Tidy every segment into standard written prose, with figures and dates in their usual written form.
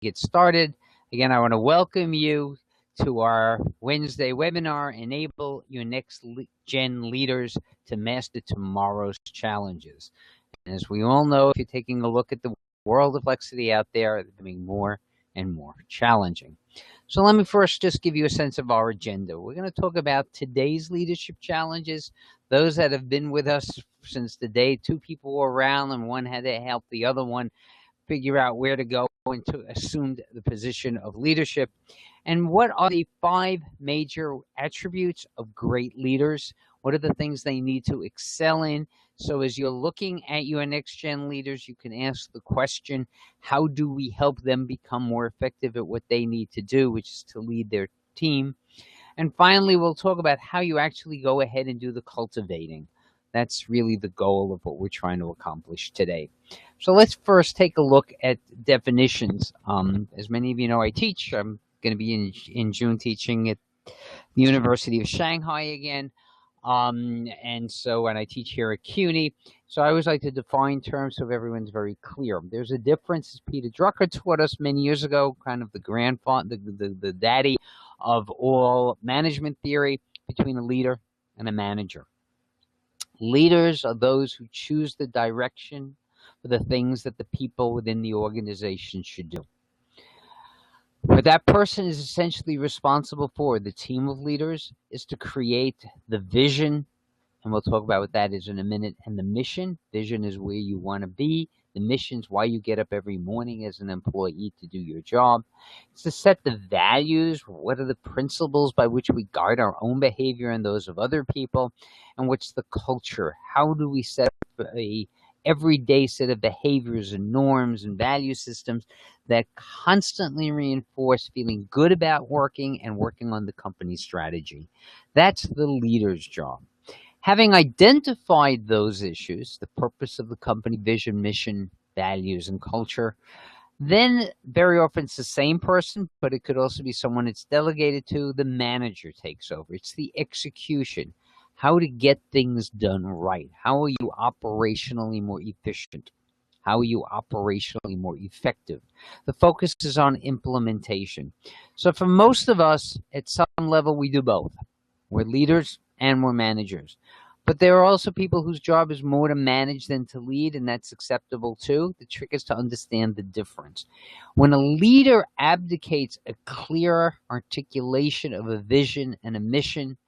get started, again, I want to welcome you to our Wednesday webinar, Enable Your Next Gen Leaders to Master Tomorrow's Challenges. And as we all know, if you're taking a look at the world of complexity out there, it's becoming more and more challenging. So let me first just give you a sense of our agenda. We're going to talk about today's leadership challenges, those that have been with us since the day two people were around and one had to help the other one figure out where to go and to assume the position of leadership. And what are the 5 major attributes of great leaders? What are the things they need to excel in? So as you're looking at your next gen leaders, you can ask the question, how do we help them become more effective at what they need to do, which is to lead their team? And finally, we'll talk about how you actually go ahead and do the cultivating. That's really the goal of what we're trying to accomplish today. So let's first take a look at definitions. As many of you know, I teach. I'm going to be in June teaching at the University of Shanghai again. And I teach here at CUNY. So I always like to define terms so everyone's very clear. There's a difference, as Peter Drucker taught us many years ago, kind of the grandfather, the daddy of all management theory, between a leader and a manager. Leaders are those who choose the direction for the things that the people within the organization should do. What that person is essentially responsible for, the team of leaders, is to create the vision, and we'll talk about what that is in a minute, and the mission. Vision is where you want to be. The mission is why you get up every morning as an employee to do your job. It's to set the values. What are the principles by which we guide our own behavior and those of other people? And what's the culture? How do we set a everyday set of behaviors and norms and value systems that constantly reinforce feeling good about working and working on the company's strategy? That's the leader's job. Having identified those issues, the purpose of the company, vision, mission, values, and culture, then very often it's the same person, but it could also be someone it's delegated to. The manager takes over. It's the execution. How to get things done right. How are you operationally more efficient? How are you operationally more effective? The focus is on implementation. So for most of us, at some level, we do both. We're leaders and we're managers. But there are also people whose job is more to manage than to lead, and that's acceptable too. The trick is to understand the difference. When a leader abdicates a clear articulation of a vision and a mission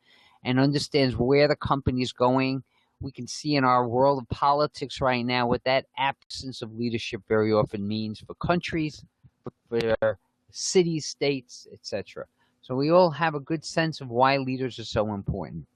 and understands where the company is going, we can see in our world of politics right now what that absence of leadership very often means for countries, for cities, states, etc. So we all have a good sense of why leaders are so important.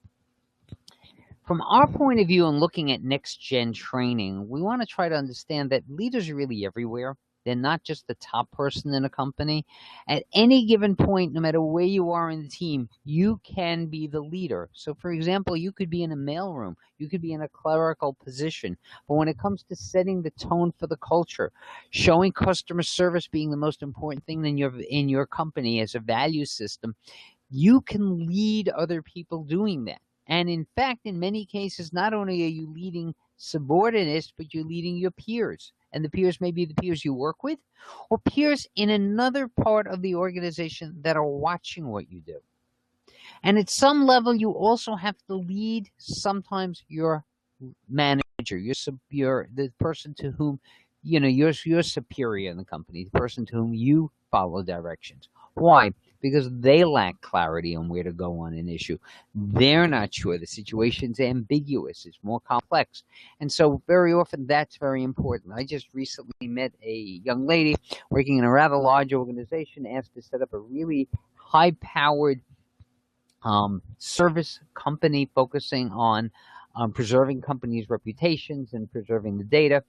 From our point of view in looking at next-gen training, we want to try to understand that leaders are really everywhere. They're not just the top person in a company. At any given point, no matter where you are in the team, you can be the leader. So, for example, you could be in a mailroom. You could be in a clerical position. But when it comes to setting the tone for the culture, showing customer service being the most important thing in your company as a value system, you can lead other people doing that. And in fact, in many cases, not only are you leading subordinates, but you're leading your peers. And the peers may be the peers you work with or peers in another part of the organization that are watching what you do. And at some level, you also have to lead sometimes your manager, the person to whom, your superior in the company, the person to whom you follow directions. Why? Because they lack clarity on where to go on an issue. They're not sure. The situation's ambiguous. It's more complex. And so very often that's very important. I just recently met a young lady working in a rather large organization, asked to set up a really high-powered service company focusing on preserving companies' reputations and preserving the data.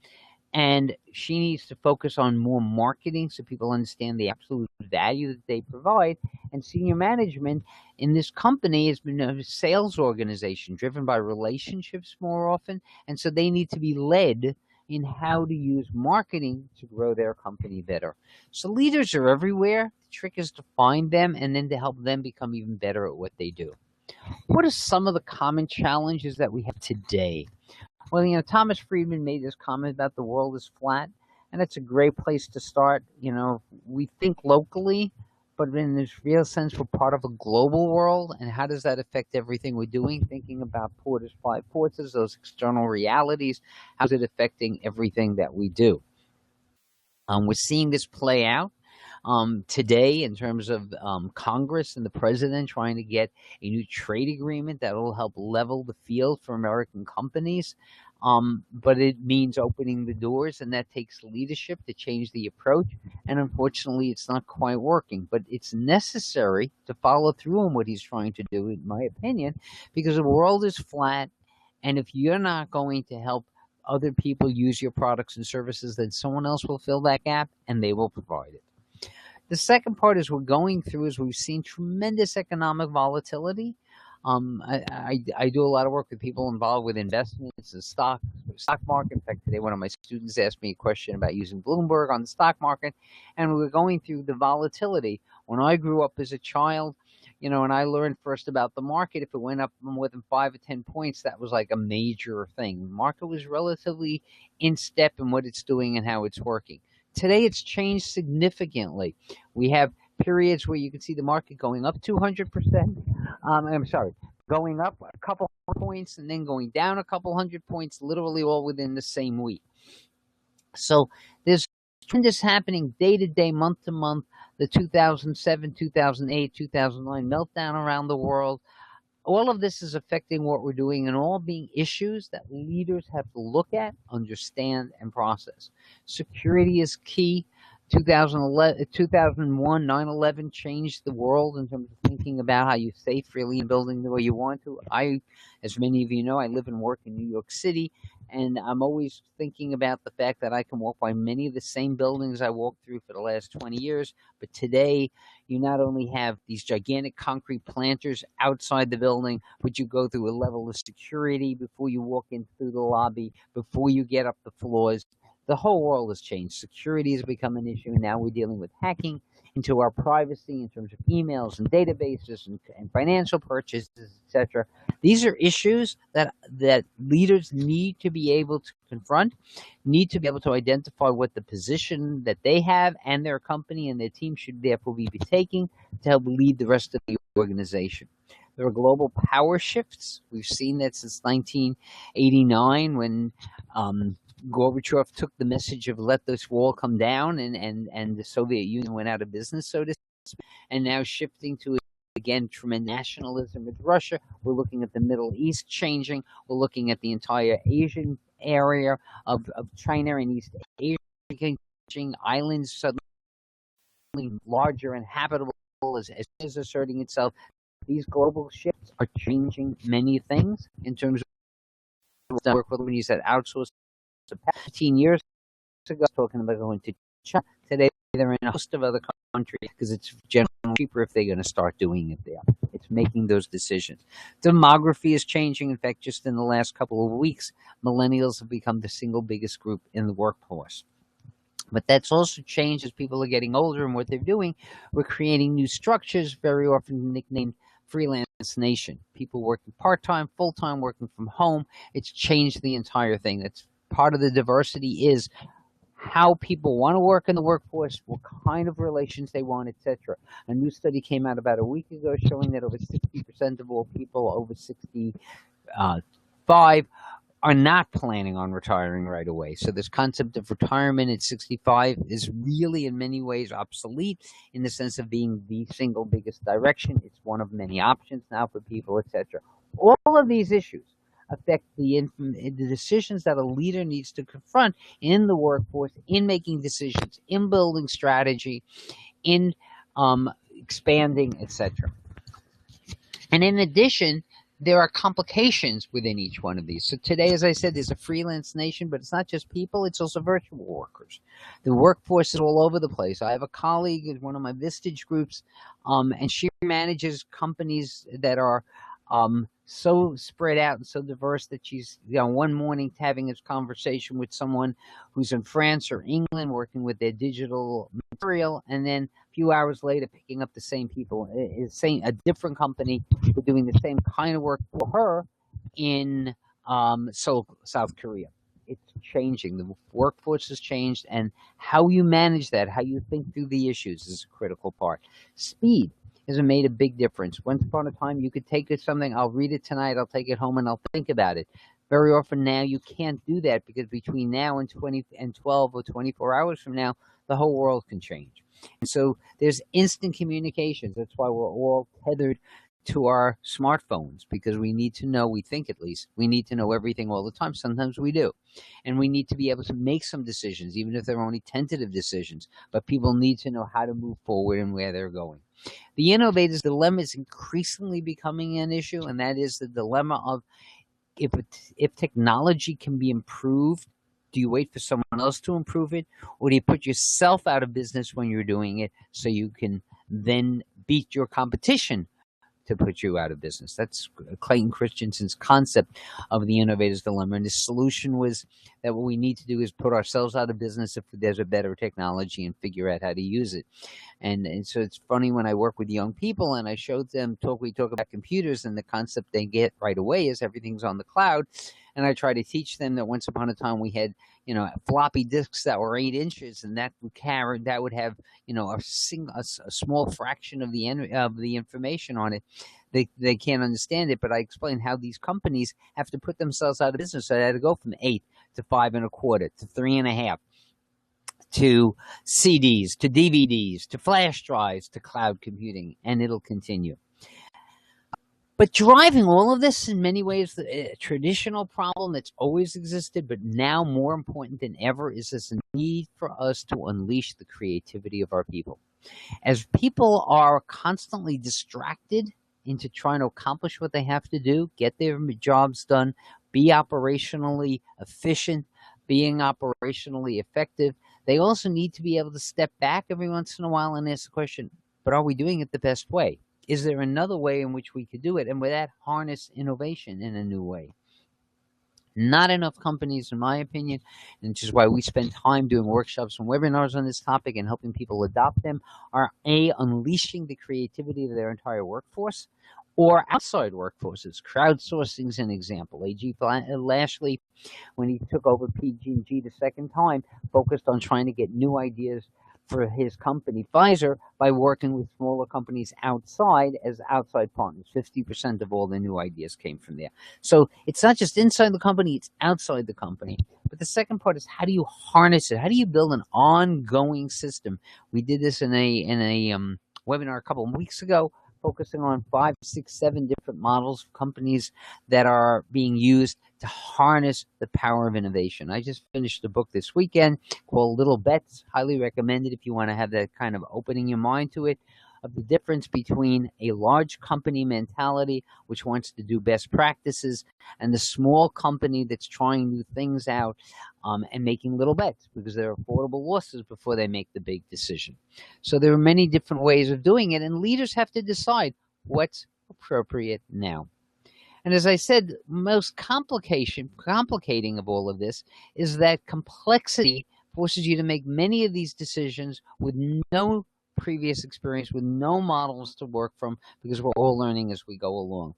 And she needs to focus on more marketing so people understand the absolute value that they provide. And senior management in this company has been a sales organization driven by relationships more often. And so they need to be led in how to use marketing to grow their company better. So leaders are everywhere. The trick is to find them and then to help them become even better at what they do. What are some of the common challenges that we have today? Well, Thomas Friedman made this comment about the world is flat. and it's a great place to start. You know, we think locally, but in this real sense, we're part of a global world, and how does that affect everything we're doing? Thinking about Porter's five forces, those external realities, how's it affecting everything that we do? We're seeing this play out today in terms of Congress and the president trying to get a new trade agreement that will help level the field for American companies. But it means opening the doors, and that takes leadership to change the approach. And unfortunately, it's not quite working. But it's necessary to follow through on what he's trying to do, in my opinion, because the world is flat. And if you're not going to help other people use your products and services, then someone else will fill that gap and they will provide it. The second part is we're going through is we've seen tremendous economic volatility. I do a lot of work with people involved with investments and stock market. In fact, today one of my students asked me a question about using Bloomberg on the stock market, and we were going through the volatility. When I grew up as a child, you know, and I learned first about the market, if it went up more than 5 or 10 points, that was like a major thing. The market was relatively in step in what it's doing and how it's working. Today, it's changed significantly. We have periods where you can see the market going up 200%. I'm sorry, going up a couple points and then going down a couple hundred points, literally all within the same week. So there's tremendous happening day to day, month to month. The 2007, 2008, 2009 meltdown around the world. All of this is affecting what we're doing and all being issues that leaders have to look at, understand, and process. Security is key. 2011, 2001, 9/11 changed the world in terms of thinking about how you stay freely in building the way you want to. As many of you know, I live and work in New York City, and I'm always thinking about the fact that I can walk by many of the same buildings I walked through for the last 20 years. But today, you not only have these gigantic concrete planters outside the building, but you go through a level of security before you walk in through the lobby, before you get up the floors. The whole world has changed. Security has become an issue, and now we're dealing with hacking into our privacy in terms of emails and databases and financial purchases, etc. These are issues that leaders need to be able to confront, need to be able to identify what the position that they have and their company and their team should therefore be taking to help lead the rest of the organization. There are global power shifts. We've seen that since 1989 when Gorbachev took the message of let this wall come down, and the Soviet Union went out of business, so to speak, and now shifting to again tremendous nationalism with Russia. We're looking at the Middle East changing. We're looking at the entire Asian area of China and East Asia changing. Islands suddenly larger and habitable as is asserting itself. These global shifts are changing many things in terms of work. When you said outsource 15 years ago, talking about going to China. Today, they're in a host of other countries because it's generally cheaper if they're going to start doing it there. It's making those decisions. Demography is changing. In fact, just in the last couple of weeks, millennials have become the single biggest group in the workforce. But that's also changed as people are getting older and what they're doing. We're creating new structures, very often nicknamed freelance nation. People working part-time, full-time, working from home. It's changed the entire thing. That's part of the diversity is how people want to work in the workforce, what kind of relations they want, etc. A new study came out about a week ago showing that over 60% of all people over 65 are not planning on retiring right away. So this concept of retirement at 65 is really in many ways obsolete in the sense of being the single biggest direction. It's one of many options now for people, etc. All of these issues affect the decisions that a leader needs to confront in the workforce, in making decisions, in building strategy, in expanding, etc. And in addition, there are complications within each one of these. So today, as I said, there's a freelance nation, but it's not just people, it's also virtual workers. The workforce is all over the place. I have a colleague in one of my Vistage groups, and she manages companies that are so spread out and so diverse that she's, one morning having this conversation with someone who's in France or England working with their digital material, and then a few hours later picking up the same people, a different company who are doing the same kind of work for her in Seoul, South Korea. It's changing. The workforce has changed, and how you manage that, how you think through the issues is a critical part. Speed has made a big difference. Once upon a time, you could take it something, I'll read it tonight, I'll take it home, and I'll think about it. Very often now you can't do that because between now and 12 or 24 hours from now, the whole world can change. And so there's instant communications. That's why we're all tethered to our smartphones, because we need to know, we think at least, we need to know everything all the time. Sometimes we do. And we need to be able to make some decisions, even if they're only tentative decisions. But people need to know how to move forward and where they're going. The innovator's dilemma is increasingly becoming an issue, and that is the dilemma of if technology can be improved, do you wait for someone else to improve it, or do you put yourself out of business when you're doing it so you can then beat your competition to put you out of business? That's Clayton Christensen's concept of the innovator's dilemma. And his solution was that what we need to do is put ourselves out of business if there's a better technology and figure out how to use it. And so it's funny when I work with young people and I showed them, we talk about computers, and the concept they get right away is everything's on the cloud. And I try to teach them that once upon a time we had, floppy disks that were 8 inches, and that would have, a small fraction of the information on it. They can't understand it, but I explain how these companies have to put themselves out of business. So they had to go from 8 to 5 1/4 to 3 1/2 to CDs to DVDs to flash drives to cloud computing, and it'll continue. But driving all of this in many ways, a traditional problem that's always existed, but now more important than ever, is this need for us to unleash the creativity of our people. As people are constantly distracted into trying to accomplish what they have to do, get their jobs done, be operationally efficient, being operationally effective, they also need to be able to step back every once in a while and ask the question, but are we doing it the best way? Is there another way in which we could do it? And with that, harness innovation in a new way. Not enough companies, in my opinion, and which is why we spend time doing workshops and webinars on this topic and helping people adopt them, are unleashing the creativity of their entire workforce or outside workforces. Crowdsourcing is an example. A.G. Lashley, when he took over P&G the second time, focused on trying to get new ideas for his company, Pfizer, by working with smaller companies outside as outside partners. 50% of all the new ideas came from there. So it's not just inside the company, it's outside the company. But the second part is, how do you harness it? How do you build an ongoing system? We did this in a webinar a couple of weeks ago, focusing on 5, 6, 7 different models of companies that are being used to harness the power of innovation. I just finished a book this weekend called Little Bets. Highly recommended if you want to have that kind of opening your mind to it, of the difference between a large company mentality, which wants to do best practices, and the small company that's trying new things out and making little bets because there are affordable losses before they make the big decision. So there are many different ways of doing it, and leaders have to decide what's appropriate now. And as I said, most complicating of all of this is that complexity forces you to make many of these decisions with no previous experience, with no models to work from, because we're all learning as we go along.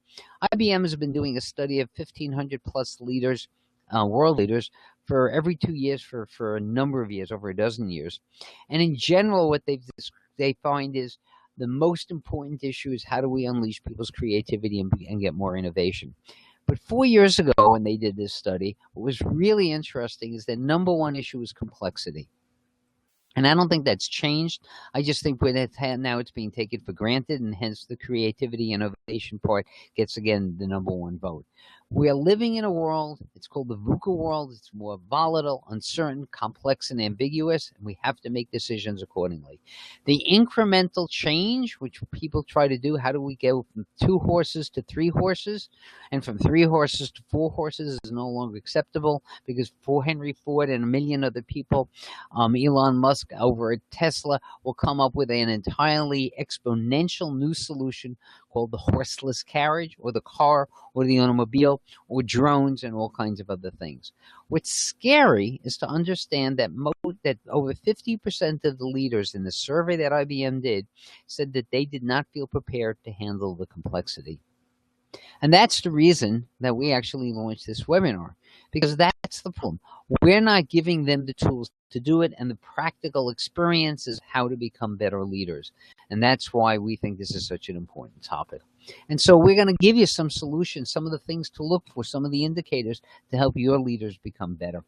IBM has been doing a study of 1,500 plus leaders, world leaders, for every 2 years for a number of years, over a dozen years. And in general, what they find is the most important issue is, how do we unleash people's creativity and get more innovation? But 4 years ago, when they did this study, what was really interesting is that number one issue was complexity. And I don't think that's changed. I just think now it's being taken for granted, and hence the creativity innovation part gets, again, the number one vote. We are living in a world, it's called the VUCA world. It's more volatile, uncertain, complex, and ambiguous, and we have to make decisions accordingly. The incremental change, which people try to do, how do we go from 2 horses to 3 horses, and from 3 horses to 4 horses, is no longer acceptable, because for Henry Ford and a million other people, Elon Musk over at Tesla will come up with an entirely exponential new solution called the horseless carriage, or the car, or the automobile, or drones, and all kinds of other things. What's scary is to understand that over 50% of the leaders in the survey that IBM did said that they did not feel prepared to handle the complexity. And that's the reason that we actually launched this webinar, because that's the problem. We're not giving them the tools to do it and the practical experiences how to become better leaders. And that's why we think this is such an important topic. And so we're going to give you some solutions, some of the things to look for, some of the indicators to help your leaders become better.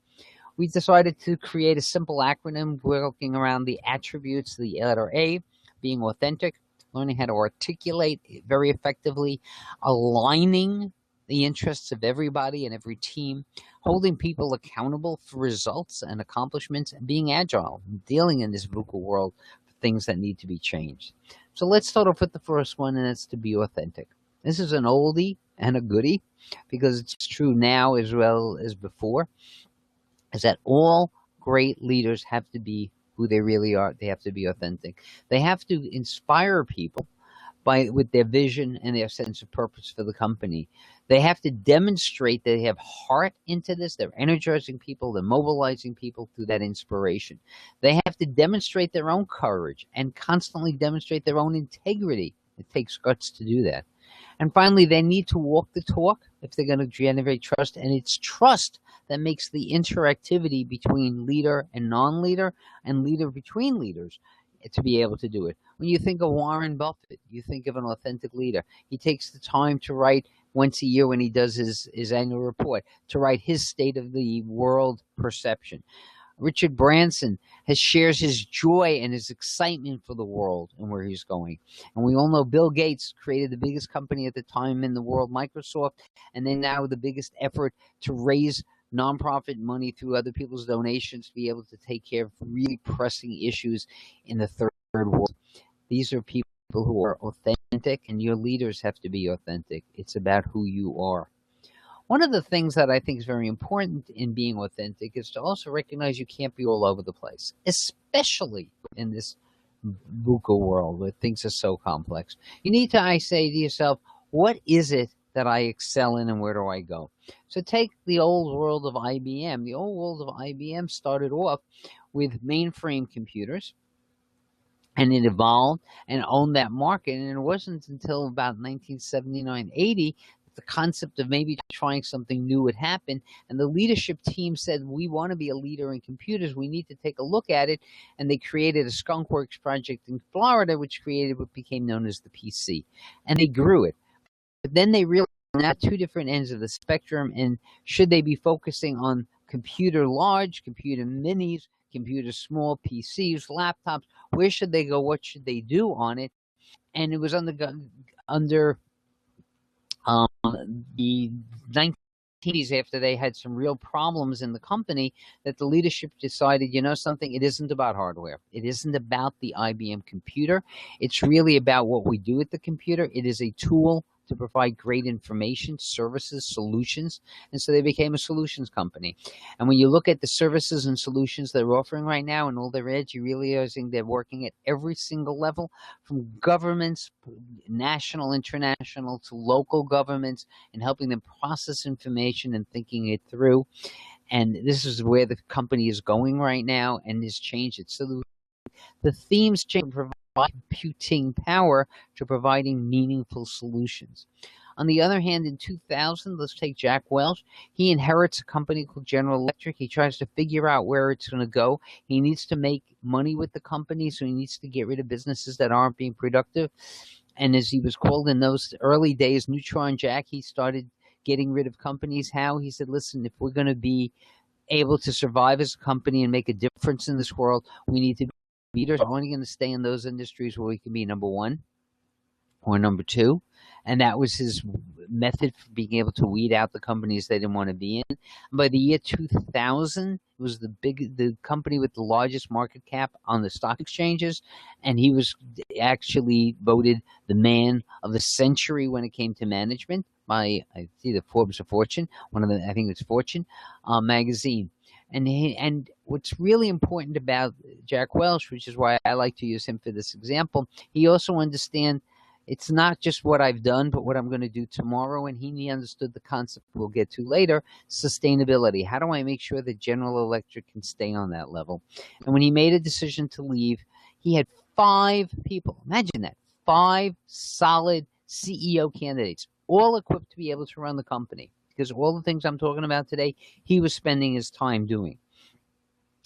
We decided to create a simple acronym working around the attributes, the letter A, being authentic, learning how to articulate very effectively, aligning the interests of everybody and every team, holding people accountable for results and accomplishments, and being agile, dealing in this VUCA world for things that need to be changed. So let's start off with the first one, and that's to be authentic. This is an oldie and a goodie because it's true now as well as before, is that all great leaders have to be who they really are. They have to be authentic. They have to inspire people with their vision and their sense of purpose for the company. They have to demonstrate that they have heart into this. They're energizing people. They're mobilizing people through that inspiration. They have to demonstrate their own courage and constantly demonstrate their own integrity. It takes guts to do that. And finally, they need to walk the talk if they're going to generate trust. And it's trust that makes the interactivity between leader and non-leader and leader between leaders to be able to do it. When you think of Warren Buffett, you think of an authentic leader. He takes the time to write once a year when he does his annual report, to write his state of the world perception. Richard Branson shares his joy and his excitement for the world and where he's going. And we all know Bill Gates created the biggest company at the time in the world, Microsoft, and then now the biggest effort to raise nonprofit money through other people's donations to be able to take care of really pressing issues in the third world. These are people who are authentic, and your leaders have to be authentic. It's about who you are. One of the things that I think is very important in being authentic is to also recognize you can't be all over the place, especially in this VUCA world where things are so complex. You need to, I say to yourself, what is it that I excel in and where do I go? So take the old world of IBM. The old world of IBM started off with mainframe computers, and it evolved and owned that market. And it wasn't until about 1979-80 the concept of maybe trying something new would happen. And the leadership team said, we want to be a leader in computers. We need to take a look at it. And they created a skunkworks project in Florida, which created what became known as the PC. And they grew it. But then they realized now two different ends of the spectrum. And should they be focusing on computer large, computer minis, computer small, PCs, laptops? Where should they go? What should they do on it? And it was under the 1980s, after they had some real problems in the company, that the leadership decided, you know something, it isn't about hardware. It isn't about the IBM computer. It's really about what we do with the computer. It is a tool to provide great information, services, solutions. And so they became a solutions company. And when you look at the services and solutions they're offering right now and all their edge, you're realizing they're working at every single level, from governments, national, international, to local governments, and helping them process information and thinking it through. And this is where the company is going right now and has changed it. So the themes change, provide computing power to providing meaningful solutions. On the other hand, in 2000, let's take Jack Welch. He inherits a company called General Electric. He tries to figure out where it's going to go. He needs to make money with the company, so he needs to get rid of businesses that aren't being productive. And as he was called in those early days, Neutron Jack, he started getting rid of companies. How? He said, listen, if we're going to be able to survive as a company and make a difference in this world, we need to be leaders. We're only going to stay in those industries where we can be number one or number two. And that was his method for being able to weed out the companies they didn't want to be in. And by the year 2000, it was the company with the largest market cap on the stock exchanges. And he was actually voted the man of the century when it came to management by, I see, the Forbes or Fortune, I think it was Fortune magazine. And what's really important about Jack Welch, which is why I like to use him for this example, he also understands it's not just what I've done, but what I'm going to do tomorrow. And he understood the concept we'll get to later, sustainability. How do I make sure that General Electric can stay on that level? And when he made a decision to leave, he had 5 people. Imagine that, 5 solid CEO candidates, all equipped to be able to run the company, because all the things I'm talking about today, he was spending his time doing.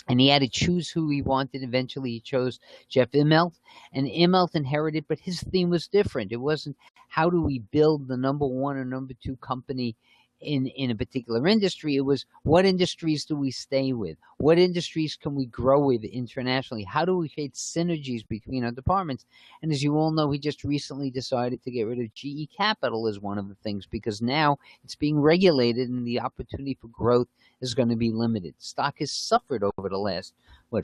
And he had to choose who he wanted. Eventually, he chose Jeff Immelt, and Immelt inherited, but his theme was different. It wasn't how do we build the number one or number two company in a particular industry. It was what industries do we stay with? What industries can we grow with internationally? How do we create synergies between our departments? And as you all know, he just recently decided to get rid of GE Capital as one of the things, because now it's being regulated and the opportunity for growth is going to be limited. Stock has suffered over the last,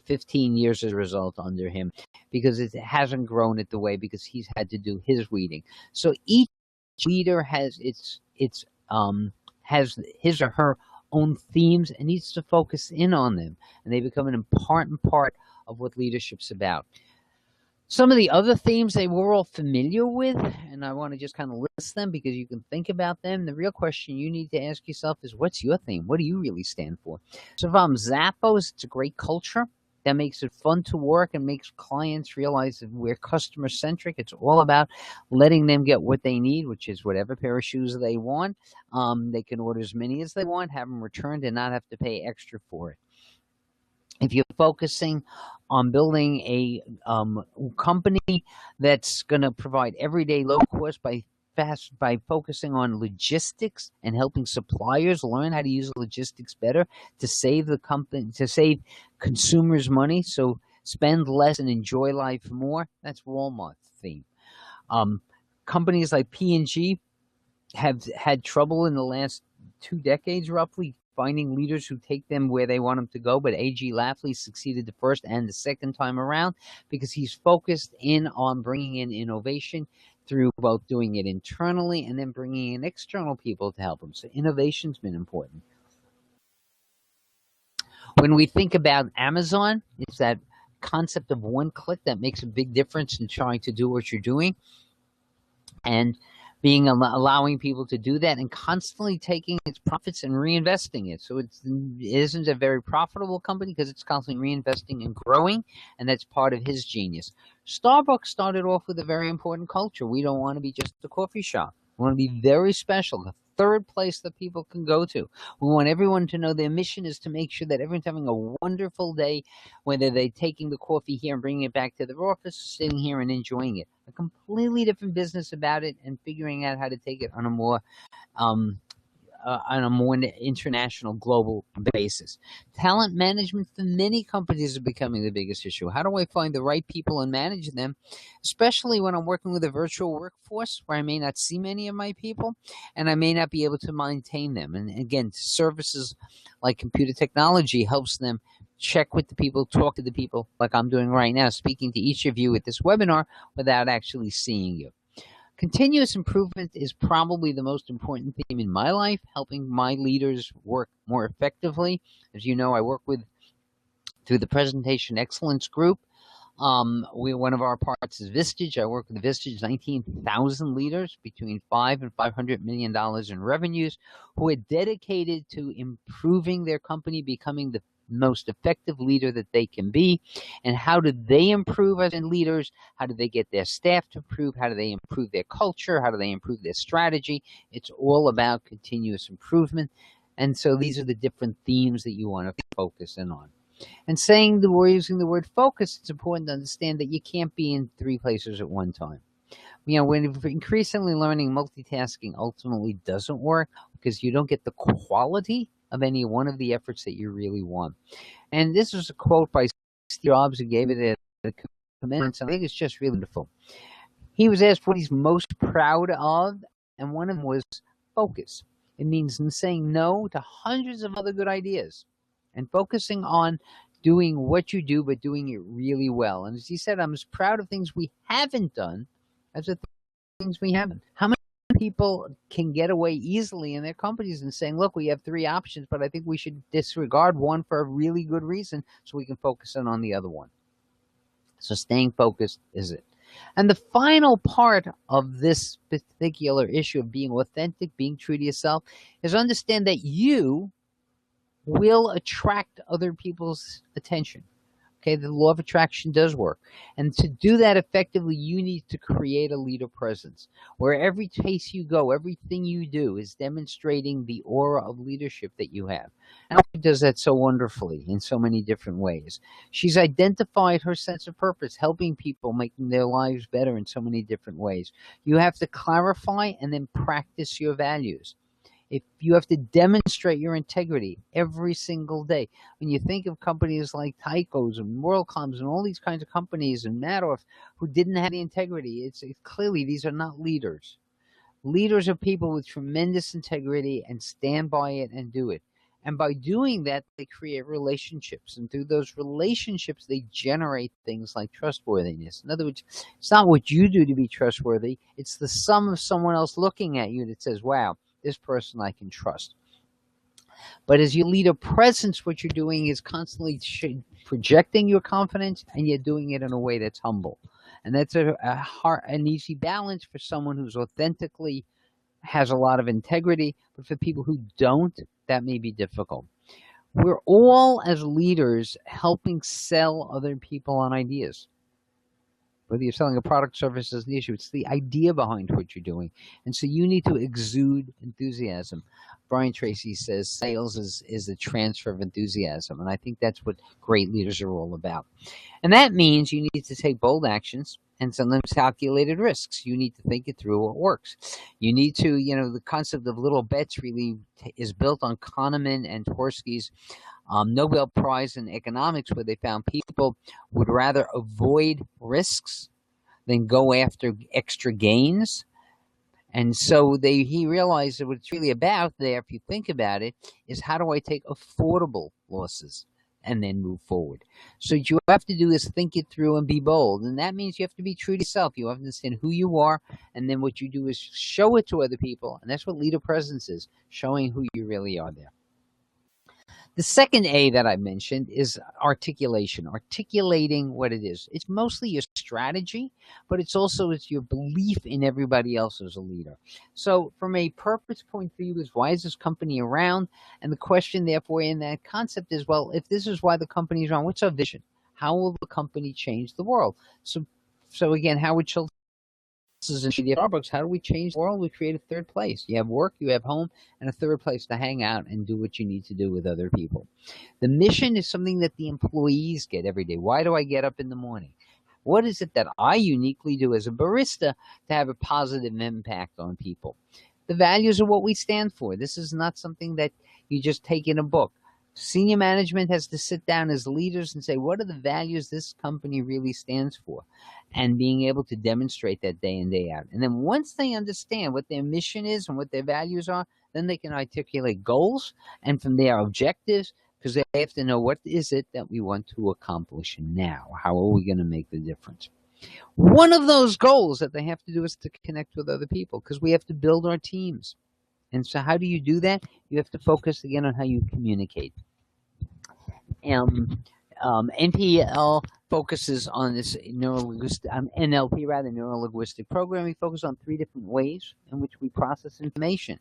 15 years as a result under him, because it hasn't grown it the way, because he's had to do his weeding. So each leader has has his or her own themes and needs to focus in on them, and they become an important part of what leadership's about. Some of the other themes they were all familiar with, and I want to just kind of list them because you can think about them. The real question you need to ask yourself is, what's your theme? What do you really stand for? So if I'm Zappos, it's a great culture that makes it fun to work and makes clients realize that we're customer-centric. It's all about letting them get what they need, which is whatever pair of shoes they want. They can order as many as they want, have them returned, and not have to pay extra for it. If you're focusing on building a company that's going to provide everyday low cost by focusing on logistics and helping suppliers learn how to use logistics better to save the company, to save consumers money, so spend less and enjoy life more, that's Walmart's theme. Companies like P&G have had trouble in the last 2 decades roughly finding leaders who take them where they want them to go, but A.G. Lafley succeeded the first and the second time around because he's focused in on bringing in innovation through both doing it internally and then bringing in external people to help him. So innovation's been important. When we think about Amazon, it's that concept of one click that makes a big difference in trying to do what you're doing, and allowing people to do that and constantly taking its profits and reinvesting it. So it isn't a very profitable company because it's constantly reinvesting and growing, and that's part of his genius. Starbucks started off with a very important culture. We don't want to be just a coffee shop. We want to be very special, the third place that people can go to. We want everyone to know their mission is to make sure that everyone's having a wonderful day, whether they're taking the coffee here and bringing it back to their office, sitting here and enjoying it. A completely different business about it, and figuring out how to take it on a more international, global basis. Talent management for many companies is becoming the biggest issue. How do I find the right people and manage them, especially when I'm working with a virtual workforce where I may not see many of my people and I may not be able to maintain them? And again, services like computer technology helps them check with the people, talk to the people like I'm doing right now, speaking to each of you at this webinar without actually seeing you. Continuous improvement is probably the most important theme in my life, helping my leaders work more effectively. As you know, I work through the Presentation Excellence Group. One of our parts is Vistage. I work with Vistage, 19,000 leaders between $5 and $500 million in revenues who are dedicated to improving their company, becoming the most effective leader that they can be. And how do they improve as leaders? How do they get their staff to improve? How do they improve their culture? How do they improve their strategy? It's all about continuous improvement. And so these are the different themes that you want to focus in on. And using the word focus, it's important to understand that you can't be in 3 places at one time. You know, when increasingly learning, multitasking ultimately doesn't work because you don't get the quality of any one of the efforts that you really want. And this was a quote by Steve Jobs, who gave it at the commencement. I think it's just really wonderful. He was asked what he's most proud of, and one of them was focus. It means saying no to hundreds of other good ideas and focusing on doing what you do, but doing it really well. And as he said, I'm as proud of things we haven't done as the things we haven't. How many people can get away easily in their companies and saying, look, we have 3 options, but I think we should disregard one for a really good reason so we can focus in on the other one. So staying focused is it. And the final part of this particular issue of being authentic, being true to yourself, is understand that you will attract other people's attention. Okay, the law of attraction does work. And to do that effectively, you need to create a leader presence where every place you go, everything you do is demonstrating the aura of leadership that you have. And she does that so wonderfully in so many different ways. She's identified her sense of purpose, helping people, making their lives better in so many different ways. You have to clarify and then practice your values. If you have to demonstrate your integrity every single day. When you think of companies like Tyco's and WorldComs and all these kinds of companies and Madoff who didn't have the integrity, it's clearly these are not leaders. Leaders are people with tremendous integrity and stand by it and do it. And by doing that, they create relationships. And through those relationships, they generate things like trustworthiness. In other words, it's not what you do to be trustworthy. It's the sum of someone else looking at you that says, wow, this person I can trust. But as you lead a presence, what you're doing is constantly projecting your confidence, and you're doing it in a way that's humble. And that's an easy balance for someone who's authentically has a lot of integrity, but for people who don't, that may be difficult. We're all, as leaders, helping sell other people on ideas. Whether you're selling a product, service is the issue. It's the idea behind what you're doing. And so you need to exude enthusiasm. Brian Tracy says sales is the transfer of enthusiasm. And I think that's what great leaders are all about. And that means you need to take bold actions and sometimes calculated risks. You need to think it through what works. You need to, the concept of little bets really is built on Kahneman and Tversky's Nobel Prize in Economics, where they found people would rather avoid risks than go after extra gains. And so he realized that what it's really about there, if you think about it, is how do I take affordable losses and then move forward? So what you have to do is think it through and be bold. And that means you have to be true to yourself. You have to understand who you are. And then what you do is show it to other people. And that's what leader presence is, showing who you really are there. The second A that I mentioned is articulation, articulating what it is. It's mostly your strategy, but it's your belief in everybody else as a leader. So from a purpose point of view is, why is this company around? And the question therefore in that concept is, well, if this is why the company is around, what's our vision? How will the company change the world? So again, Howard Schultz is in Starbucks. How do we change the world? We create a third place. You have work, you have home, and a third place to hang out and do what you need to do with other people. The mission is something that the employees get every day. Why do I get up in the morning? What is it that I uniquely do as a barista to have a positive impact on people? The values are what we stand for. This is not something that you just take in a book. Senior management has to sit down as leaders and say, what are the values this company really stands for? And being able to demonstrate that day in, day out. And then once they understand what their mission is and what their values are, then they can articulate goals, and from there objectives, because they have to know, what is it that we want to accomplish now? How are we going to make the difference? One of those goals that they have to do is to connect with other people, because we have to build our teams. And so how do you do that? You have to focus again on how you communicate. NPL focuses on this NLP neuro-linguistic programming. Focus on 3 different ways in which we process information.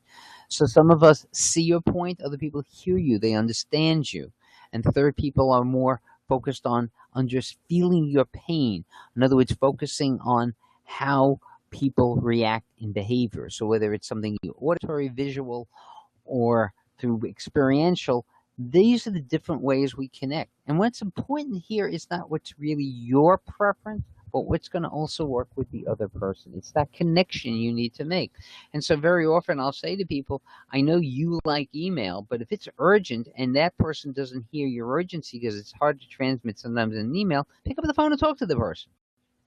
So some of us see your point, other people hear you, they understand you. And third, people are more focused on just feeling your pain. In other words, focusing on how people react in behavior. So whether it's something auditory, visual, or through experiential, these are the different ways we connect. And what's important here is not what's really your preference, but what's going to also work with the other person. It's that connection you need to make. And so very often I'll say to people, I know you like email, but if it's urgent and that person doesn't hear your urgency because it's hard to transmit sometimes in an email, pick up the phone and talk to the person.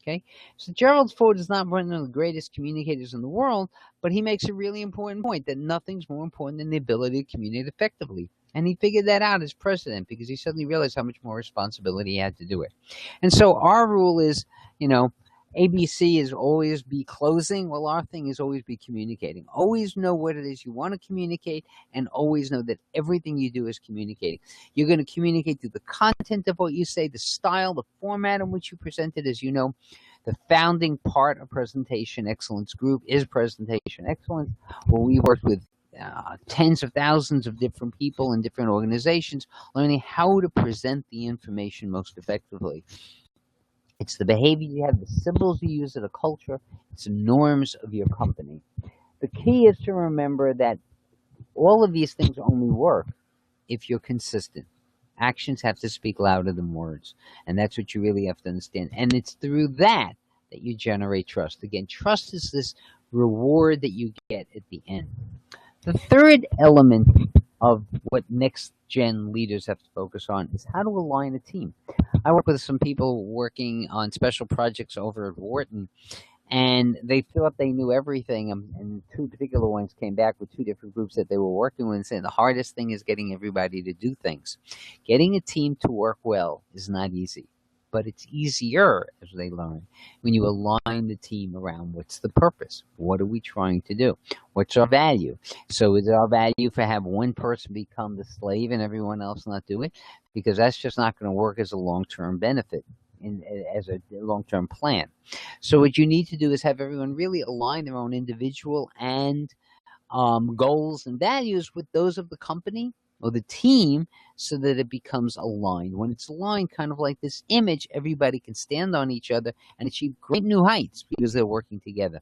Okay, so Gerald Ford is not one of the greatest communicators in the world, but he makes a really important point that nothing's more important than the ability to communicate effectively. And he figured that out as president because he suddenly realized how much more responsibility he had to do it. And so our rule is, ABC is always be closing. Well, our thing is always be communicating. Always know what it is you want to communicate, and always know that everything you do is communicating. You're going to communicate through the content of what you say, the style, the format in which you present it. As you know, the founding part of Presentation Excellence Group is Presentation Excellence, where we worked with tens of thousands of different people in different organizations, learning how to present the information most effectively. It's the behavior you have, the symbols you use of the culture, it's the norms of your company. The key is to remember that all of these things only work if you're consistent. Actions have to speak louder than words. And that's what you really have to understand. And it's through that that you generate trust. Again, trust is this reward that you get at the end. The third element of what next gen leaders have to focus on is how to align a team. I work with some people working on special projects over at Wharton, and they thought they knew everything. And two particular ones came back with two different groups that they were working with and saying the hardest thing is getting everybody to do things. Getting a team to work well is not easy, but it's easier, as they learn, when you align the team around what's the purpose. What are we trying to do? What's our value? So is our value for have one person become the slave and everyone else not do it? Because that's just not going to work as a long-term benefit, as a long-term plan. So what you need to do is have everyone really align their own individual and goals and values with those of the company or the team so that it becomes aligned. When it's aligned, kind of like this image, everybody can stand on each other and achieve great new heights because they're working together.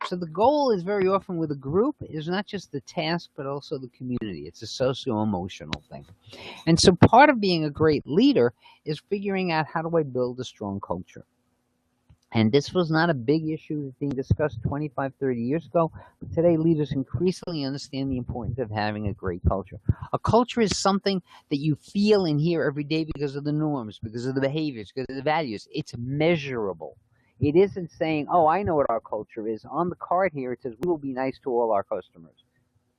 So the goal is very often with a group is not just the task, but also the community. It's a socio-emotional thing. And so part of being a great leader is figuring out how do I build a strong culture. And this was not a big issue being discussed 25, 30 years ago, but today leaders increasingly understand the importance of having a great culture. A culture is something that you feel and hear every day because of the norms, because of the behaviors, because of the values. It's measurable. It isn't saying, oh, I know what our culture is. On the card here, it says, we will be nice to all our customers.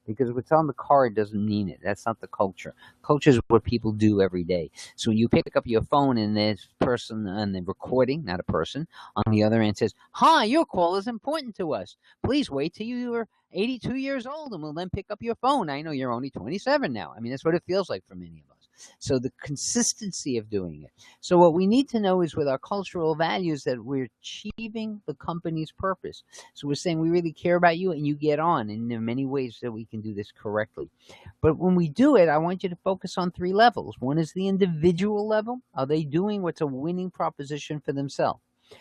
Because what's on the card doesn't mean it. That's not the culture. Culture is what people do every day. So when you pick up your phone and there's a person on the recording, not a person, on the other end says, hi, your call is important to us. Please wait till you are 82 years old and we'll then pick up your phone. I know you're only 27 now. I mean, that's what it feels like for many of us. So the consistency of doing it. So what we need to know is with our cultural values that we're achieving the company's purpose. So we're saying we really care about you and you get on. And there are many ways that we can do this correctly. But when we do it, I want you to focus on three levels. One is the individual level. Are they doing what's a winning proposition for themselves?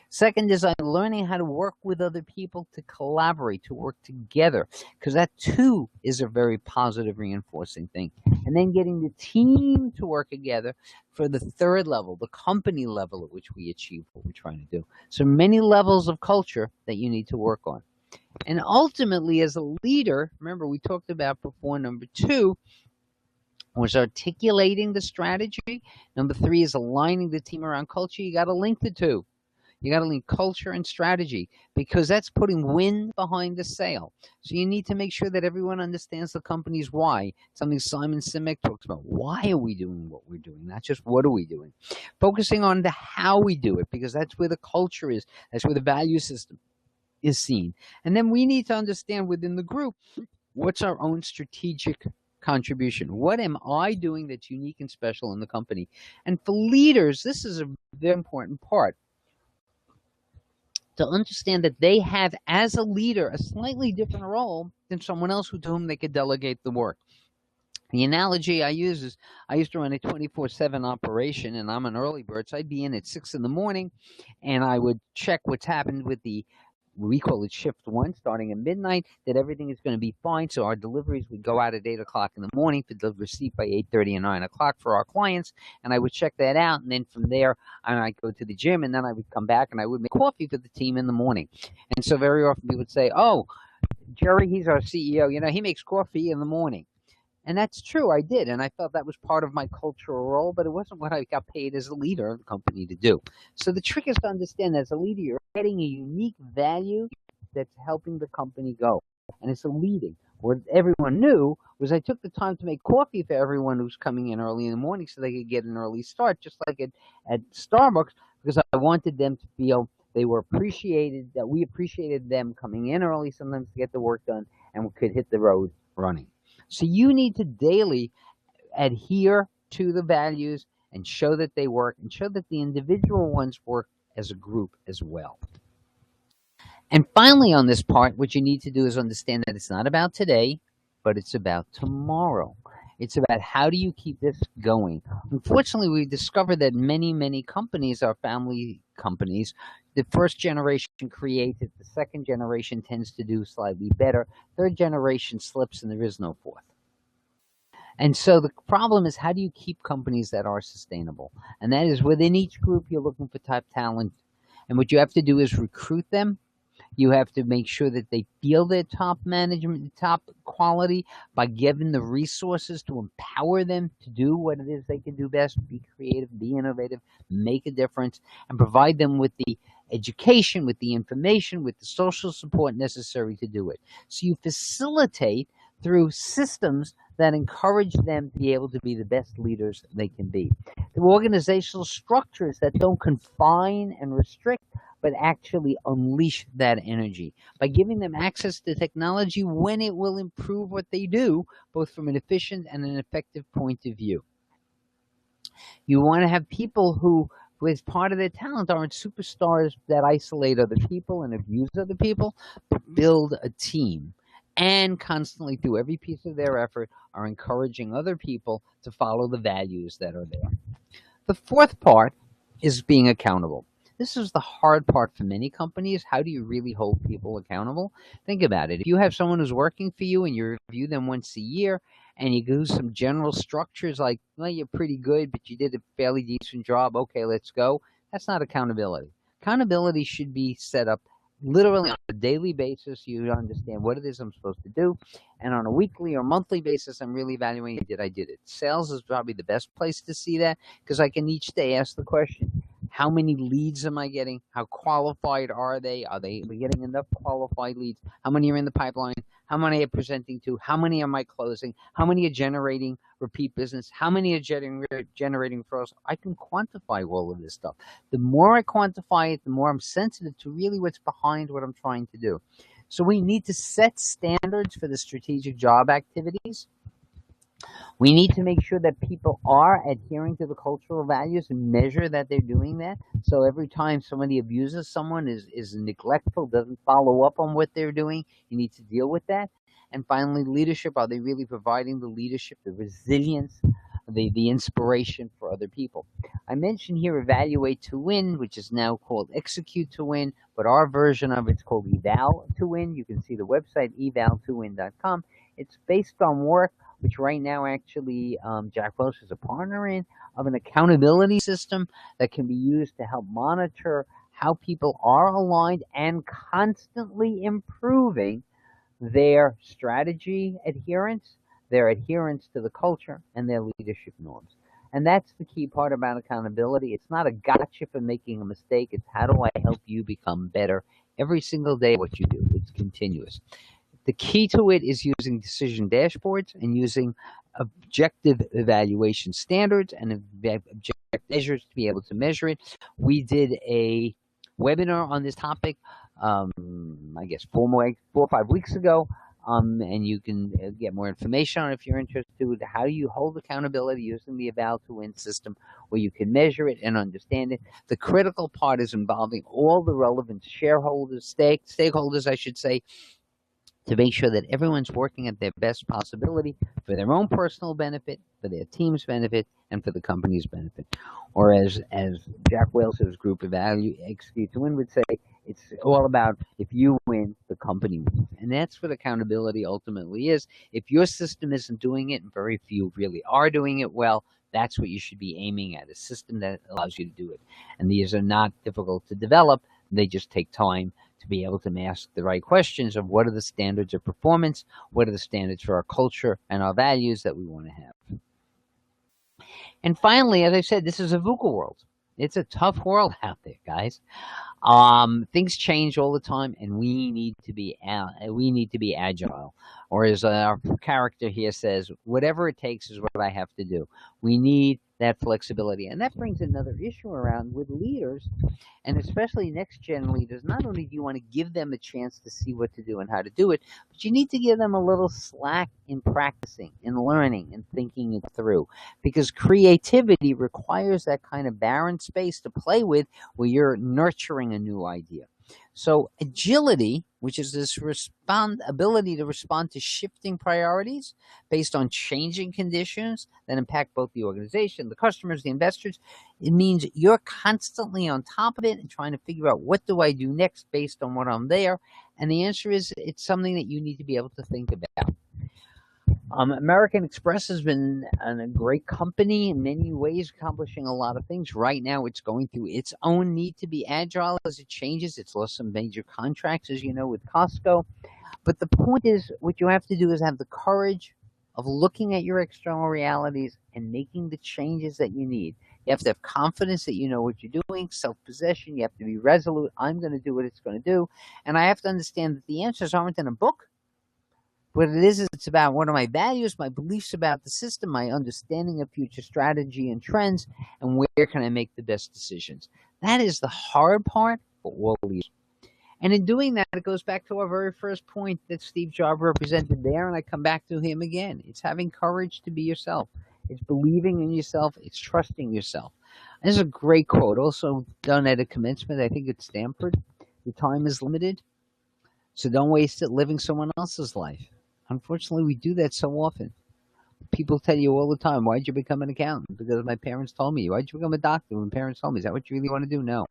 Second is I'm learning how to work with other people, to collaborate, to work together, because that too is a very positive reinforcing thing. And then getting the team to work together for the third level, the company level at which we achieve what we're trying to do. So many levels of culture that you need to work on. And ultimately, as a leader, remember we talked about before, number 2 was articulating the strategy. Number 3 is aligning the team around culture. You got to link the two. You got to link culture and strategy because that's putting wind behind the sail. So you need to make sure that everyone understands the company's why. Something Simon Sinek talks about. Why are we doing what we're doing? Not just what are we doing. Focusing on the how we do it because that's where the culture is. That's where the value system is seen. And then we need to understand within the group what's our own strategic contribution. What am I doing that's unique and special in the company? And for leaders, this is a very important part. To understand that they have, as a leader, a slightly different role than someone else to whom they could delegate the work. The analogy I use is I used to run a 24/7 operation, and I'm an early bird, so I'd be in at 6 in the morning, and I would check what's happened with the, we call it shift 1, starting at midnight, that everything is going to be fine. So our deliveries would go out at 8 o'clock in the morning for the receipt by 8:30 and 9 o'clock for our clients. And I would check that out. And then from there, I'd go to the gym and then I would come back and I would make coffee for the team in the morning. And so very often we would say, oh, Jerry, he's our CEO. You know, he makes coffee in the morning. And that's true, I did, and I felt that was part of my cultural role, but it wasn't what I got paid as a leader of the company to do. So the trick is to understand that as a leader, you're getting a unique value that's helping the company go, and it's a leading. What everyone knew was I took the time to make coffee for everyone who's coming in early in the morning so they could get an early start, just like at Starbucks, because I wanted them to feel they were appreciated, that we appreciated them coming in early sometimes to get the work done, and we could hit the road running. So you need to daily adhere to the values and show that they work and show that the individual ones work as a group as well. And finally on this part, what you need to do is understand that it's not about today, but it's about tomorrow. It's about how do you keep this going. Unfortunately, we discovered that many companies are family companies. The first generation creates it, the second generation tends to do slightly better, third generation slips, and there is no fourth. And so the problem is, how do you keep companies that are sustainable? And that is within each group, you're looking for top talent. And what you have to do is recruit them. You have to make sure that they feel their top management, top quality, by giving the resources to empower them to do what it is they can do best, be creative, be innovative, make a difference, and provide them with the education, with the information, with the social support necessary to do it. So you facilitate through systems that encourage them to be able to be the best leaders they can be. Through organizational structures that don't confine and restrict, but actually unleash that energy by giving them access to technology when it will improve what they do, both from an efficient and an effective point of view. You want to have people who, as part of their talent, aren't superstars that isolate other people and abuse other people, but build a team. And constantly, through every piece of their effort, are encouraging other people to follow the values that are there. The fourth part is being accountable. This is the hard part for many companies. How do you really hold people accountable? Think about it. If you have someone who's working for you and you review them once a year and you do some general structures like, well, you're pretty good, but you did a fairly decent job. Okay, let's go. That's not accountability. Accountability should be set up literally on a daily basis. You understand what it is I'm supposed to do. And on a weekly or monthly basis, I'm really evaluating, did I did it? Sales is probably the best place to see that because I can each day ask the question, how many leads am I getting? How qualified are they? Are we getting enough qualified leads? How many are in the pipeline? How many are presenting to? How many am I closing? How many are generating repeat business? How many are generating referrals? I can quantify all of this stuff. The more I quantify it, the more I'm sensitive to really what's behind what I'm trying to do. So we need to set standards for the strategic job activities. We need to make sure that people are adhering to the cultural values and measure that they're doing that. So every time somebody abuses someone, is neglectful, doesn't follow up on what they're doing, you need to deal with that. And finally, leadership. Are they really providing the leadership, the resilience, the inspiration for other people? I mentioned here Evaluate to Win, which is now called Execute to Win, but our version of it's called Eval to Win. You can see the website, eval2win.com. It's based on work which right now actually Jack Welch is a partner in, of an accountability system that can be used to help monitor how people are aligned and constantly improving their strategy adherence, their adherence to the culture, and their leadership norms. And that's the key part about accountability. It's not a gotcha for making a mistake. It's how do I help you become better every single day what you do. It's continuous. The key to it is using decision dashboards and using objective evaluation standards and objective measures to be able to measure it. We did a webinar on this topic, I guess 4 or 5 weeks ago, and you can get more information on it if you're interested. How do you hold accountability using the Eval to Win system where you can measure it and understand it? The critical part is involving all the relevant shareholders, stakeholders, I should say, to make sure that everyone's working at their best possibility for their own personal benefit, for their team's benefit, and for the company's benefit. Or as Jack Welch's group Execute to Win would say, it's all about if you win, the company wins. And that's what accountability ultimately is. If your system isn't doing it, and very few really are doing it well, that's what you should be aiming at, a system that allows you to do it. And these are not difficult to develop. They just take time to be able to ask the right questions of what are the standards of performance, what are the standards for our culture and our values that we want to have. And finally, as I said, this is a VUCA world. It's a tough world out there, guys. Things change all the time, and we need to be agile. Or as our character here says, whatever it takes is what I have to do. We need that flexibility, and that brings another issue around with leaders, and especially next-gen leaders. Not only do you want to give them a chance to see what to do and how to do it, but you need to give them a little slack in practicing, in learning, and thinking it through, because creativity requires that kind of barren space to play with where you're nurturing a new idea. So agility, which is this ability to respond to shifting priorities based on changing conditions that impact both the organization, the customers, the investors, it means you're constantly on top of it and trying to figure out what do I do next based on what I'm there. And the answer is it's something that you need to be able to think about. American Express has been a great company in many ways, accomplishing a lot of things. Right now, it's going through its own need to be agile as it changes. It's lost some major contracts, as you know, with Costco. But the point is, what you have to do is have the courage of looking at your external realities and making the changes that you need. You have to have confidence that you know what you're doing, self-possession. You have to be resolute. I'm going to do what it's going to do. And I have to understand that the answers aren't in a book. What it is it's about what are my values, my beliefs about the system, my understanding of future strategy and trends, and where can I make the best decisions. That is the hard part for all leaders. And in doing that, it goes back to our very first point that Steve Jobs represented there, and I come back to him again. It's having courage to be yourself. It's believing in yourself. It's trusting yourself. And this is a great quote, also done at a commencement, I think at Stanford. Your time is limited, so don't waste it living someone else's life. Unfortunately, we do that so often. People tell you all the time, why'd you become an accountant? Because my parents told me. Why'd you become a doctor? When parents told me. Is that what you really want to do? No.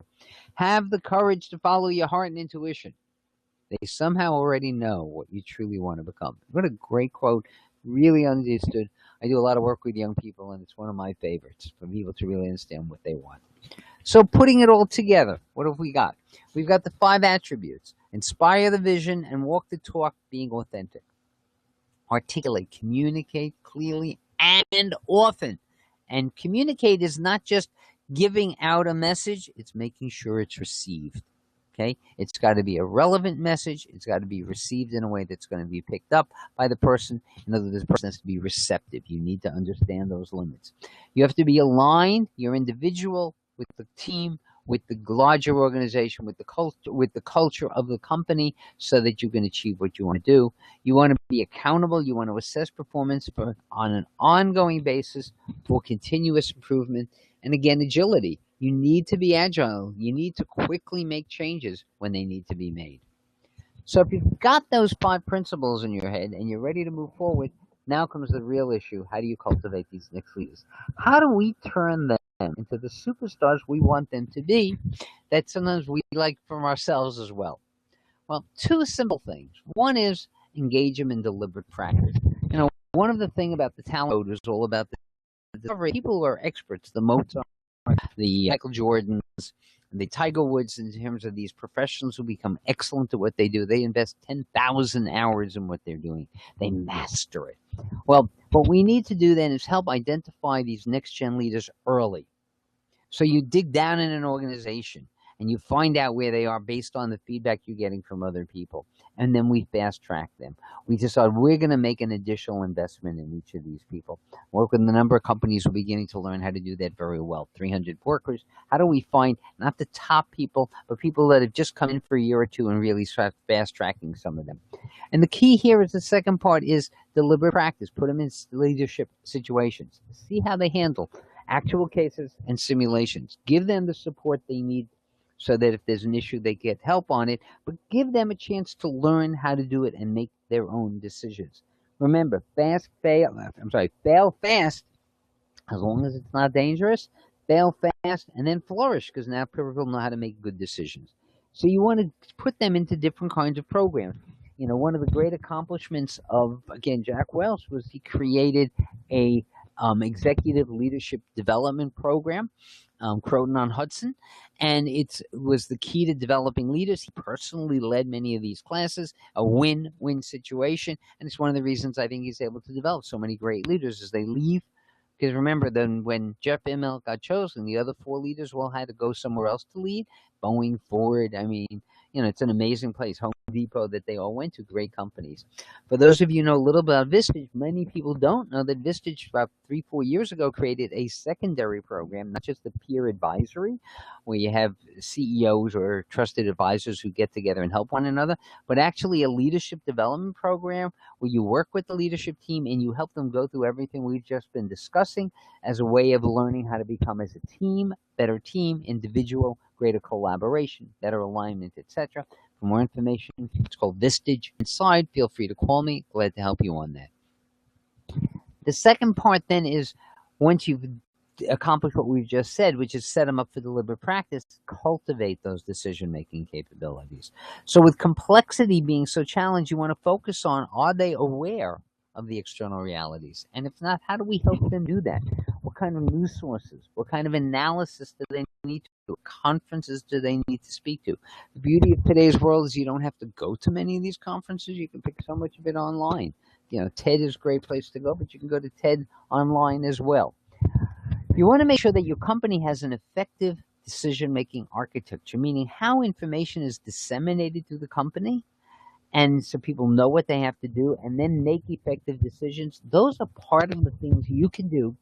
Have the courage to follow your heart and intuition. They somehow already know what you truly want to become. What a great quote. Really understood. I do a lot of work with young people, and it's one of my favorites for people to really understand what they want. So putting it all together, what have we got? We've got the 5 attributes. Inspire the vision and walk the talk, being authentic. Articulate, communicate clearly and often. And communicate is not just giving out a message, it's making sure it's received. Okay? It's got to be a relevant message. It's got to be received in a way that's going to be picked up by the person. In other words, the person has to be receptive. You need to understand those limits. You have to be aligned, you're individual, with the team, with the larger organization, with the culture of the company, so that you can achieve what you want to do. You want to be accountable. You want to assess performance on an ongoing basis for continuous improvement. And again, agility. You need to be agile. You need to quickly make changes when they need to be made. So if you've got those 5 principles in your head and you're ready to move forward, now comes the real issue. How do you cultivate these next leaders? How do we turn them into the superstars we want them to be, that sometimes we like from ourselves as well? Well, 2 simple things. One is engage them in deliberate practice. You know, one of the things about the talent code is all about the discovery. People who are experts, the Mozart, the Michael Jordans, the Tiger Woods, in terms of these professionals who become excellent at what they do. They invest 10,000 hours in what they're doing. They master it. Well, what we need to do then is help identify these next-gen leaders early. So you dig down in an organization and you find out where they are based on the feedback you're getting from other people. And then we fast track them. We decide we're going to make an additional investment in each of these people. Work with a number of companies who are beginning to learn how to do that very well. 300 workers. How do we find not the top people, but people that have just come in for a year or 2 and really start fast tracking some of them? And the key here is the second part is deliberate practice. Put them in leadership situations. See how they handle actual cases and simulations. Give them the support they need so that if there's an issue, they get help on it, but give them a chance to learn how to do it and make their own decisions. Remember, fail fast, as long as it's not dangerous, fail fast, and then flourish, because now people know how to make good decisions. So you want to put them into different kinds of programs. You know, one of the great accomplishments of, again, Jack Welch was he created a executive leadership development program, Croton-on-Hudson, and it was the key to developing leaders. He personally led many of these classes, a win-win situation, and it's one of the reasons I think he's able to develop so many great leaders as they leave. Because remember, then when Jeff Immelt got chosen, the other 4 leaders all had to go somewhere else to lead. Boeing, Ford, I mean, you know, it's an amazing place. Home Depot, that they all went to, great companies. For those of you who know a little about Vistage, many people don't know that Vistage about 3-4 years ago created a secondary program, not just the peer advisory, where you have CEOs or trusted advisors who get together and help one another, but actually a leadership development program where you work with the leadership team and you help them go through everything we've just been discussing as a way of learning how to become as a team, better team, individual, greater collaboration, better alignment, etc. For more information, it's called Vistage Inside. Feel free to call me. Glad to help you on that. The second part then is, once you've accomplished what we've just said, which is set them up for deliberate practice, cultivate those decision-making capabilities. So with complexity being so challenged, you want to focus on, are they aware of the external realities? And if not, how do we help them do that? What kind of news sources? What kind of analysis do they need to do? What conferences do they need to speak to? The beauty of today's world is you don't have to go to many of these conferences. You can pick so much of it online. TED is a great place to go, but you can go to TED online as well. You want to make sure that your company has an effective decision-making architecture, meaning how information is disseminated through the company, and so people know what they have to do and then make effective decisions. Those are part of the things you can do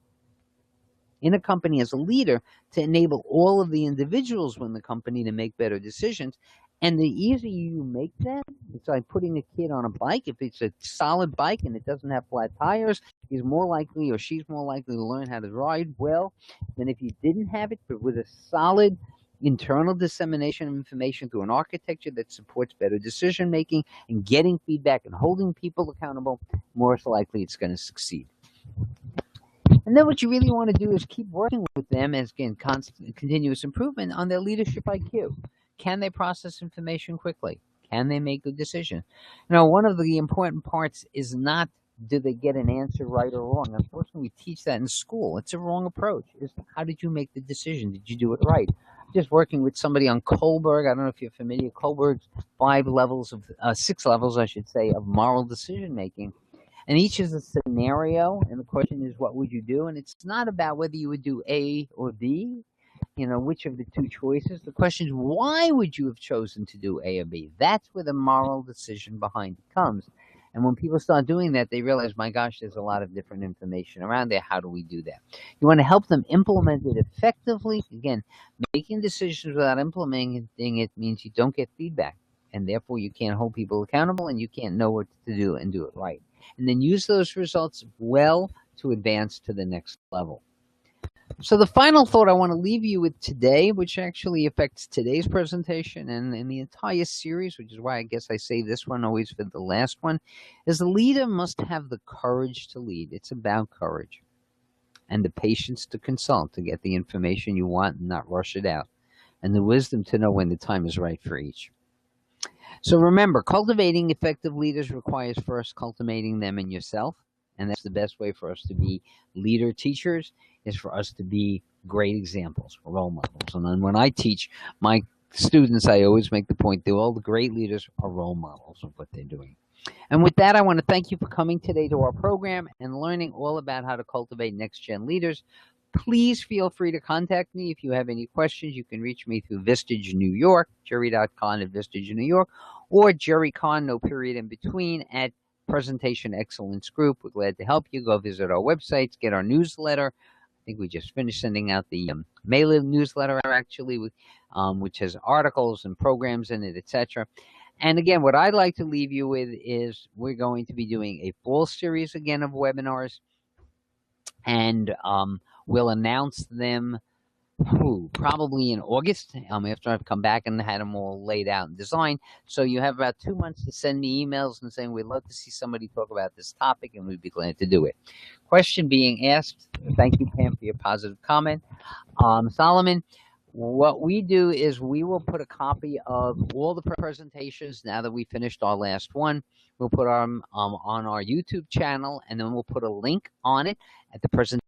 in a company as a leader to enable all of the individuals within the company to make better decisions. And the easier you make that, it's like putting a kid on a bike. If it's a solid bike and it doesn't have flat tires, he's more likely, or she's more likely, to learn how to ride well than if you didn't have it, but with a solid internal dissemination of information through an architecture that supports better decision making and getting feedback and holding people accountable, more likely it's going to succeed. And then what you really want to do is keep working with them as, again, constant, continuous improvement on their leadership IQ. Can they process information quickly? Can they make good decisions? One of the important parts is not, do they get an answer right or wrong? Unfortunately, we teach that in school. It's a wrong approach. It's, how did you make the decision? Did you do it right? Just working with somebody on Kohlberg. I don't know if you're familiar. Kohlberg's 6 levels, I should say, of moral decision making. And each is a scenario, and the question is, what would you do? And it's not about whether you would do A or B, which of the two choices. The question is, why would you have chosen to do A or B? That's where the moral decision behind it comes. And when people start doing that, they realize, my gosh, there's a lot of different information around there. How do we do that? You want to help them implement it effectively. Again, making decisions without implementing it means you don't get feedback, and therefore you can't hold people accountable, and you can't know what to do and do it right. And then use those results well to advance to the next level. So the final thought I want to leave you with today, which actually affects today's presentation and the entire series, which is why I guess I save this one always for the last one, is the leader must have the courage to lead. It's about courage and the patience to consult to get the information you want and not rush it out, and the wisdom to know when the time is right for each. So remember, cultivating effective leaders requires first cultivating them in yourself. And that's the best way for us to be leader teachers, is for us to be great examples, role models. And then when I teach my students, I always make the point that all the great leaders are role models of what they're doing. And with that, I want to thank you for coming today to our program and learning all about how to cultivate next-gen leaders. Please feel free to contact me if you have any questions. You can reach me through Vistage New York, Jerry.Conn@Vistage New York, or Jerry Conn, no period in between, at Presentation Excellence Group. We're glad to help you. Go visit our websites, get our newsletter. I think we just finished sending out the mailing newsletter, actually, which has articles and programs in it, etc. And again, what I'd like to leave you with is we're going to be doing a fall series again of webinars, and we'll announce them probably in August, after I've come back and had them all laid out and designed. So you have about 2 months to send me emails and saying, we'd love to see somebody talk about this topic, and we'd be glad to do it. Question being asked. Thank you, Pam, for your positive comment. Solomon, what we do is we will put a copy of all the presentations now that we finished our last one. We'll put them on our YouTube channel, and then we'll put a link on it at the presentation